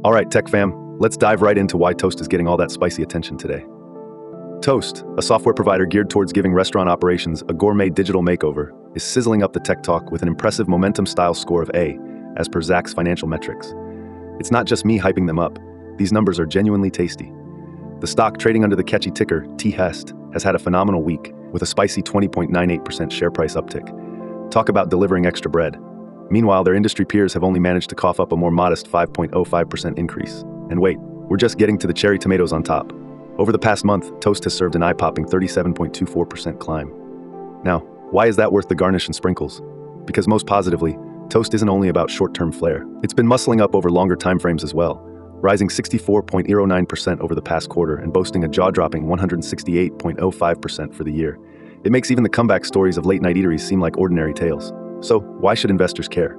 All right, tech fam, let's dive right into why Toast is getting all that spicy attention today. Toast, a software provider geared towards giving restaurant operations a gourmet digital makeover, is sizzling up the tech talk with an impressive momentum-style score of A, as per Zacks financial metrics. It's not just me hyping them up. These numbers are genuinely tasty. The stock, trading under the catchy ticker TOST, has had a phenomenal week, with a spicy 20.98% share price uptick. Talk about delivering extra bread. Meanwhile, their industry peers have only managed to cough up a more modest 5.05% increase. And wait, we're just getting to the cherry tomatoes on top. Over the past month, Toast has served an eye-popping 37.24% climb. Now, why is that worth the garnish and sprinkles? Because most positively, Toast isn't only about short-term flair. It's been muscling up over longer timeframes as well, rising 64.09% over the past quarter and boasting a jaw-dropping 168.05% for the year. It makes even the comeback stories of late-night eateries seem like ordinary tales. So, why should investors care?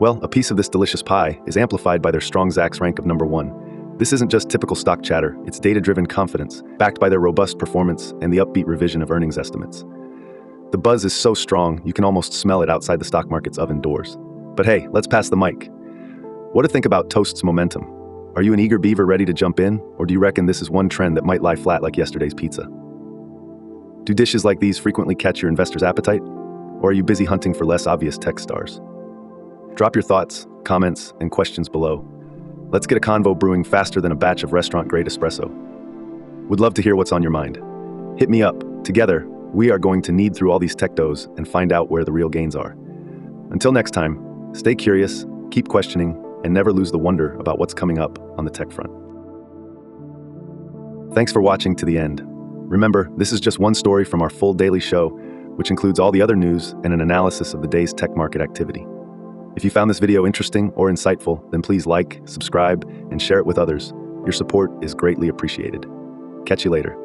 Well, a piece of this delicious pie is amplified by their strong Zacks rank of #1. This isn't just typical stock chatter, it's data-driven confidence, backed by their robust performance and the upbeat revision of earnings estimates. The buzz is so strong, you can almost smell it outside the stock market's oven doors. But hey, let's pass the mic. What to think about Toast's momentum? Are you an eager beaver ready to jump in, or do you reckon this is one trend that might lie flat like yesterday's pizza? Do dishes like these frequently catch your investor's appetite? Or are you busy hunting for less obvious tech stars? Drop your thoughts, comments, and questions below. Let's get a convo brewing faster than a batch of restaurant-grade espresso. Would love to hear what's on your mind. Hit me up. Together, we are going to knead through all these tech doughs and find out where the real gains are. Until next time, stay curious, keep questioning, and never lose the wonder about what's coming up on the tech front. Thanks for watching to the end. Remember, this is just one story from our full daily show, which includes all the other news and an analysis of the day's tech market activity. If you found this video interesting or insightful, then please like, subscribe, and share it with others. Your support is greatly appreciated. Catch you later.